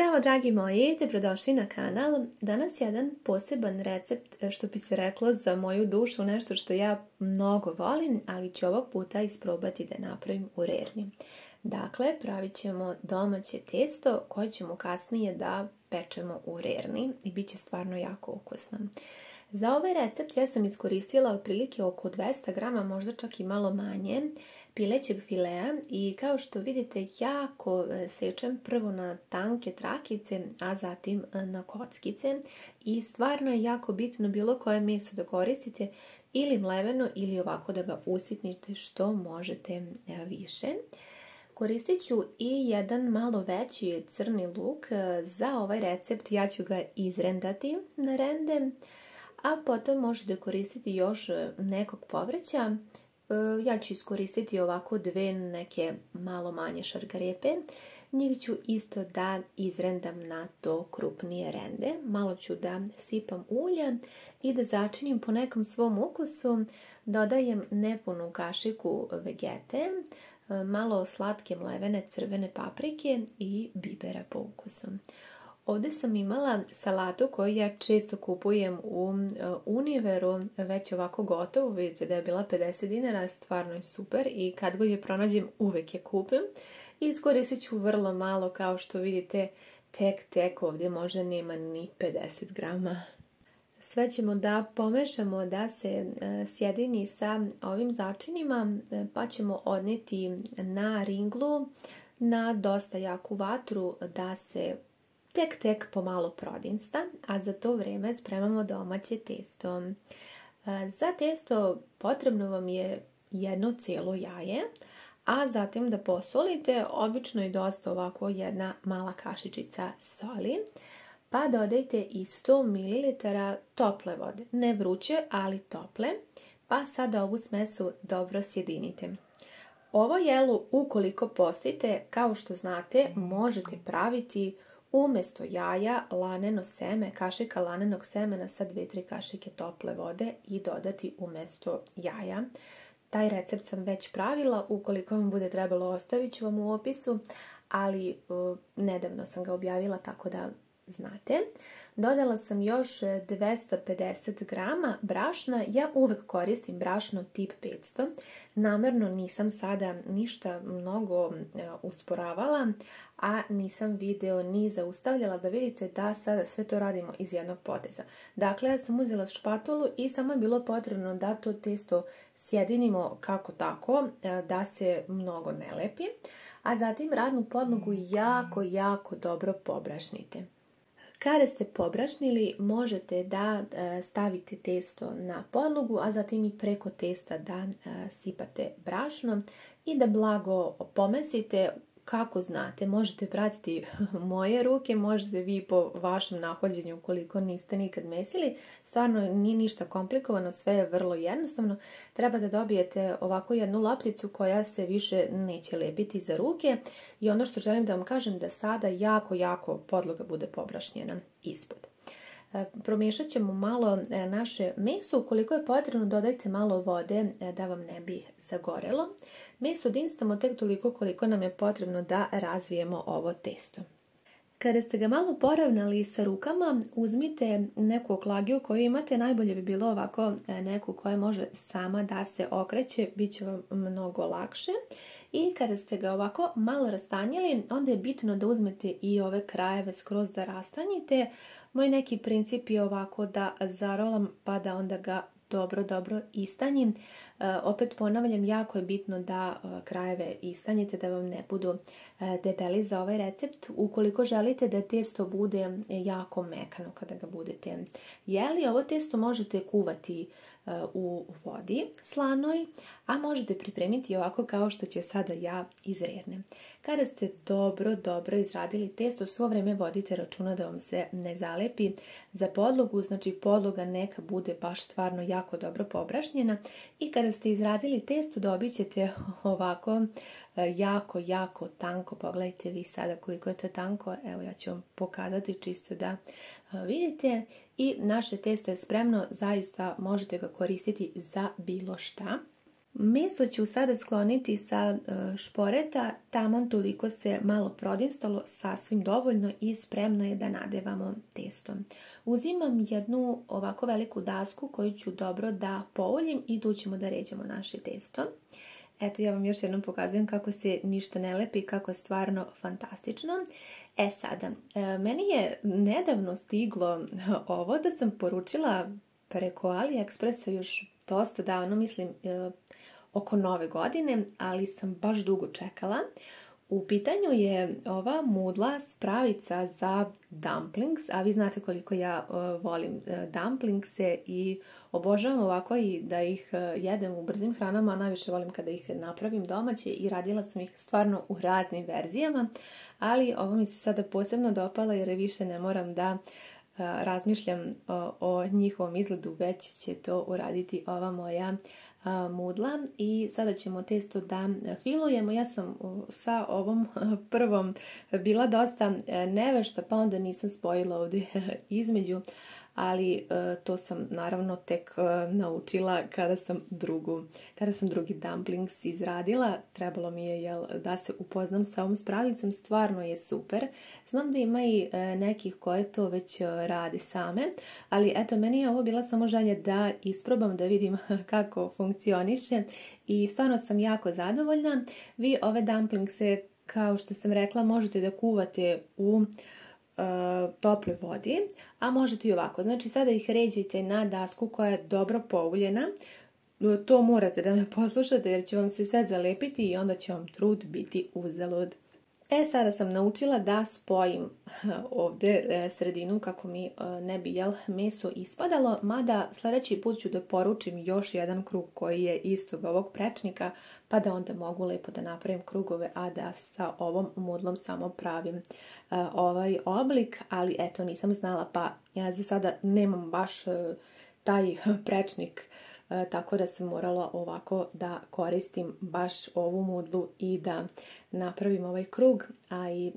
Zdravo dragi moji, dobrodošli na kanal. Danas je jedan poseban recept, što bi se reklo, za moju dušu, nešto što ja mnogo volim, ali ću ovog puta isprobati da napravim u rerni. Dakle, pravit ćemo domaće testo koje ćemo kasnije da pečemo u rerni i bit će stvarno jako ukusno. Za ovaj recept ja sam iskoristila otprilike oko 200 grama, možda čak i malo manje, pilećeg filea i kao što vidite jako sečem prvo na tanke trakice, a zatim na kockice i stvarno je jako bitno bilo koje meso da koristite, ili mleveno ili ovako da ga usitnite što možete više. Koristit ću i jedan malo veći crni luk. Za ovaj recept ja ću ga izrendati na rende, a potom možete koristiti još nekog povrća. Ja ću iskoristiti ovako dve neke malo manje šargarepe. Njih ću isto da izrendam na to krupnije rende. Malo ću da sipam ulja i da začinim po nekom svom ukusu. Dodajem nepunu kašiku vegete, malo slatke mlevene crvene paprike i bibera po ukusu. Ovdje sam imala salatu koju ja često kupujem u Univeru, već ovako gotovo, vidite da je bila 50 dinara, stvarno je super i kad god je pronađem uvek je kupim. I iskoristit ću vrlo malo, kao što vidite, tek ovdje možda nema ni 50 grama. Sve ćemo da pomešamo da se sjedini sa ovim začinima, pa ćemo odneti na ringlu na dosta jaku vatru da se tek pomalo prodinsta, a za to vrijeme spremamo domaće testo. Za testo potrebno vam je jedno cijelo jaje, a zatim da posolite, obično je dosta ovako jedna mala kašičica soli, pa dodajte i 100 ml tople vode, ne vruće, ali tople, pa sada ovu smesu dobro sjedinite. Ovo jelo, ukoliko postite, kao što znate, možete praviti umjesto jaja laneno seme, kašika lanenog semena sa 2-3 kašike tople vode i dodati umjesto jaja. Taj recept sam već pravila, ukoliko vam bude trebalo ostavit ću vam u opisu, ali nedavno sam ga objavila tako da znate. Dodala sam još 250 grama brašna, ja uvek koristim brašno tip 500, namjerno nisam sada ništa mnogo usporavala, a nisam video ni zaustavljala da vidite da sada sve to radimo iz jednog poteza. Dakle, ja sam uzela špatulu i samo je bilo potrebno da to testo sjedinimo kako tako, da se mnogo ne lepi, a zatim radnu podlogu jako dobro pobrašnite. Kada ste pobrašnili, možete da stavite testo na podlogu, a zatim i preko testa da sipate brašno i da blago pomesite. Kako znate, možete pratiti moje ruke, možete vi po vašem nahođenju ukoliko niste nikad mesili. Stvarno nije ništa komplikovano, sve je vrlo jednostavno. Treba da dobijete ovako jednu lopticu koja se više neće lepiti za ruke. I ono što želim da vam kažem da sada jako podloga bude pobrašnjena ispod. Promiješat ćemo malo naše meso, ukoliko je potrebno dodajte malo vode da vam ne bi zagorelo. Meso dinstamo tek toliko koliko nam je potrebno da razvijemo ovo testo. Kada ste ga malo poravnali sa rukama, uzmite neku oklagiju koju imate, najbolje bi bilo ovako neku koja može sama da se okreće, bit će vam mnogo lakše. I kada ste ga ovako malo rastanjili, onda je bitno da uzmete i ove krajeve skroz da rastanjite. Moj neki princip je ovako da zarolam pa da onda ga dobro istanjim. Opet ponavljam, jako je bitno da krajeve istanjite, da vam ne budu debeli za ovaj recept. Ukoliko želite da testo bude jako mekano kada ga budete jeli, ovo testo možete kuvati u vodi slanoj, a možete pripremiti ovako kao što ću sada ja izrednem. Kada ste dobro izradili testo, svo vrijeme vodite računa da vam se ne zalepi za podlogu, znači podloga neka bude baš stvarno jako dobro pobrašnjena i kada ste izradili testo dobit ćete ovako jako tanko. Pogledajte vi sada koliko je to tanko, evo ja ću vam pokazati čisto da vidite. I naše testo je spremno, zaista možete ga koristiti za bilo šta. Meso ću sada skloniti sa šporeta, taman toliko se malo prodinstalo, sasvim dovoljno i spremno je da nadevamo testo. Uzimam jednu ovako veliku dasku koju ću dobro da pouljim i tu ćemo da ređamo naše testo. Eto, ja vam još jednom pokazujem kako se ništa ne lepi, kako je stvarno fantastično. Sada, meni je nedavno stiglo ovo da sam poručila preko AliExpressa još dosta davno, mislim oko Nove godine, ali sam baš dugo čekala. U pitanju je ova mudla spravica za dumplings, a vi znate koliko ja volim dumplingse i obožavam ovako i da ih jedem u brzim hranama, a najviše volim kada ih napravim domaće i radila sam ih stvarno u raznim verzijama, ali ovo mi se sada posebno dopalo jer više ne moram da razmišljam o njihovom izgledu, već će to uraditi ova moja mudla i sada ćemo testo da filujemo. Ja sam sa ovom prvom bila dosta nevešta, pa onda nisam spojila ovdje između, ali to sam naravno tek naučila kada sam drugi dumplings izradila. Trebalo mi je da se upoznam sa ovom spravicom, stvarno je super. Znam da ima i nekih koje to već rade same, ali eto, meni je ovo bila samo želja da isprobam, da vidim kako funkcioniše i stvarno sam jako zadovoljna. Vi ove dumplingse, kao što sam rekla, možete da kuvate u toploj vodi, a možete i ovako. Znači sada ih ređite na dasku koja je dobro pouljena. To morate da me poslušate jer će vam se sve zalepiti i onda će vam trud biti uzalud. Sada sam naučila da spojim ovdje sredinu kako mi ne bi meso ispadalo, mada sljedeći put ću da poručim još jedan krug koji je istog ovog prečnika, pa da onda mogu lepo da napravim krugove, a da sa ovom mudlom samo pravim ovaj oblik, ali eto, nisam znala, pa ja za sada nemam baš taj prečnik, tako da sam morala ovako da koristim baš ovu mudlu i da napravim ovaj krug, a i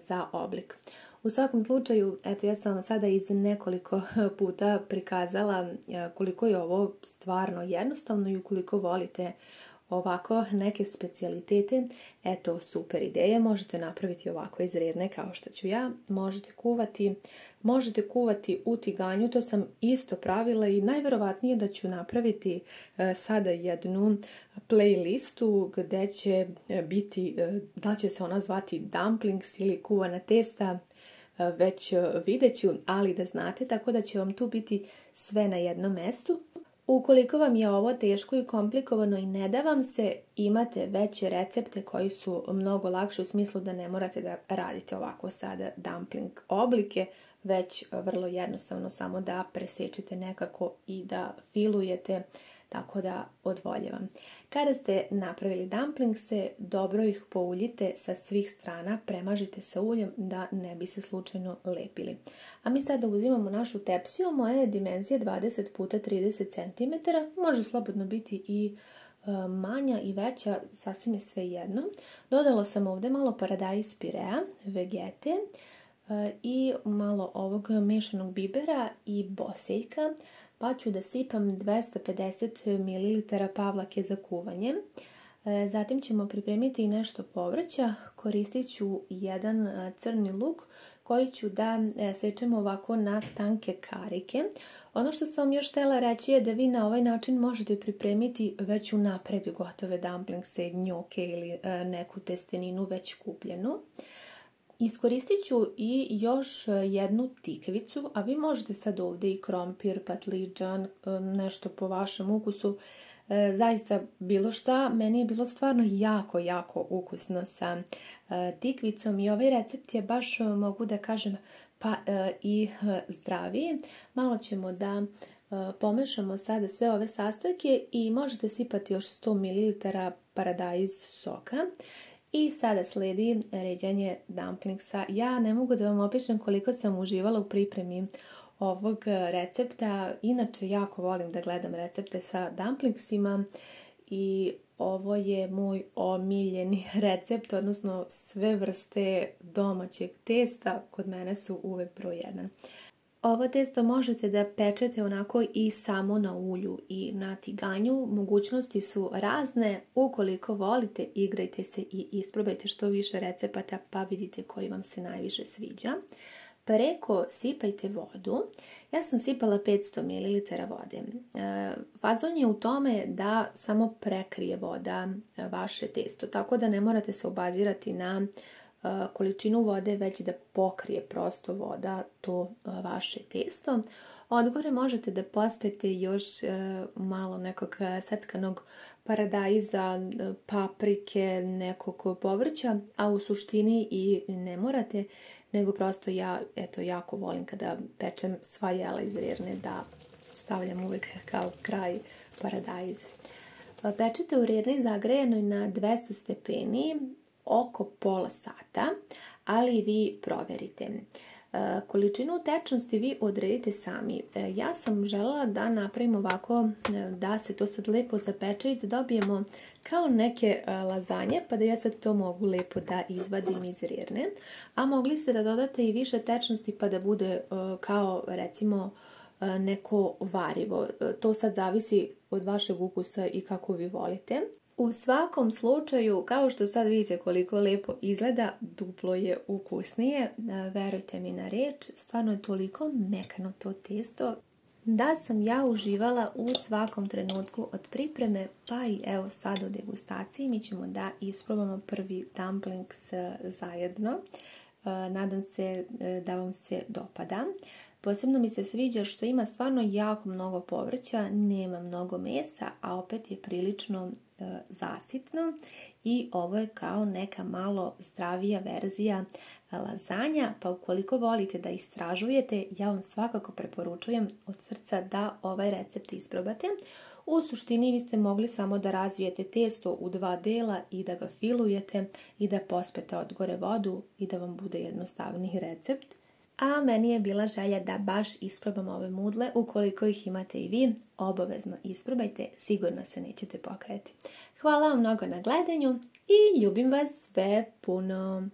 za oblik. U svakom slučaju, eto, ja sam vam sada iz nekoliko puta prikazala koliko je ovo stvarno jednostavno i ukoliko volite ovako neke specijalitete, eto, super ideje. Možete napraviti ovako iz rerne kao što ću ja. Možete kuvati u tiganju, to sam isto pravila i najverovatnije da ću napraviti sada jednu playlistu gdje će biti, da će se ona zvati dumplings ili kuvana testa, već vidjet ću, ali da znate, tako da će vam tu biti sve na jednom mestu. Ukoliko vam je ovo teško i komplikovano i ne da vam se, imate veće recepte koji su mnogo lakše u smislu da ne morate da radite ovako sada dumpling oblike, već vrlo jednostavno samo da presečete nekako i da filujete, tako da odvoljevam. Kada ste napravili dumplingse, dobro ih pouljite sa svih strana, premažite sa uljem da ne bi se slučajno lepili. A mi sada uzimamo našu tepsiju, moja je dimenzija 20 x 30 cm, može slobodno biti i manja i veća, sasvim je sve jedno. Dodala sam ovdje malo paradajz pirea, vegete i malo ovog mešanog bibera i boseljka, pa ću da sipam 250 ml pavlake za kuvanje. Zatim ćemo pripremiti i nešto povrća. Koristit ću jedan crni luk koji ću da sečemo ovako na tanke karike. Ono što sam još htjela reći je da vi na ovaj način možete pripremiti već unapred gotove dumplingse, njoke ili neku testeninu već kupljenu. Iskoristit ću i još jednu tikvicu, a vi možete sad ovdje i krompir, patliđan, nešto po vašem ukusu. Zaista bilo šta, meni je bilo stvarno jako ukusno sa tikvicom i ovaj recept je baš, mogu da kažem, pa i zdraviji. Malo ćemo da pomešamo sada sve ove sastojke i možete sipati još 100 ml paradajz soka. I sada slijedi ređanje dumplingsa. Ja ne mogu da vam opišem koliko sam uživala u pripremi ovog recepta. Inače, jako volim da gledam recepte sa dumplingsima i ovo je moj omiljeni recept, odnosno sve vrste domaćeg testa kod mene su uvek broj 1. Ovo testo možete da pečete onako i samo na ulju i na tiganju. Mogućnosti su razne. Ukoliko volite, igrajte se i isprobajte što više recepata pa vidite koji vam se najviše sviđa. Preko sipajte vodu. Ja sam sipala 500 ml vode. Fazon je u tome da samo prekrije voda vaše testo, tako da ne morate se obazirati na količinu vode, već da pokrije prosto voda to vaše testo. Odgore možete da pospete još malo nekog seckanog paradajza, paprike, nekog povrća, a u suštini i ne morate, nego prosto ja jako volim kada pečem sva jela iz rerne da stavljam uvijek kao kraj paradajz. Pečete u rerni zagrejanoj na 200 stepeni oko pola sata, ali vi proverite. Količinu tečnosti vi odredite sami. Ja sam želela da napravim ovako da se to sad lepo zapeče i da dobijemo kao neke lazanje, pa da ja sad to mogu lepo da izvadim iz rerne. A mogli ste da dodate i više tečnosti pa da bude kao recimo neko varivo. To sad zavisi od vašeg ukusa i kako vi volite. U svakom slučaju, kao što sad vidite koliko lepo izgleda, duplo je ukusnije. Verujte mi na reč, stvarno je toliko mekano to testo da sam ja uživala u svakom trenutku od pripreme, pa i evo sad u degustaciji. Mi ćemo da isprobamo prvi dumplings zajedno. Nadam se da vam se dopada. Posebno mi se sviđa što ima stvarno jako mnogo povrća, nema mnogo mesa, a opet je prilično zasitno i ovo je kao neka malo zdravija verzija lazanja, pa ukoliko volite da istražujete, ja vam svakako preporučujem od srca da ovaj recept isprobate. U suštini vi ste mogli samo da razvijete testo u 2 dela i da ga filujete i da pospete od gore vodu i da vam bude jednostavniji recept. A meni je bila želja da baš isprobam ove mudle. Ukoliko ih imate i vi, obavezno isprobajte, sigurno se nećete pokajati. Hvala vam mnogo na gledanju i ljubim vas sve puno!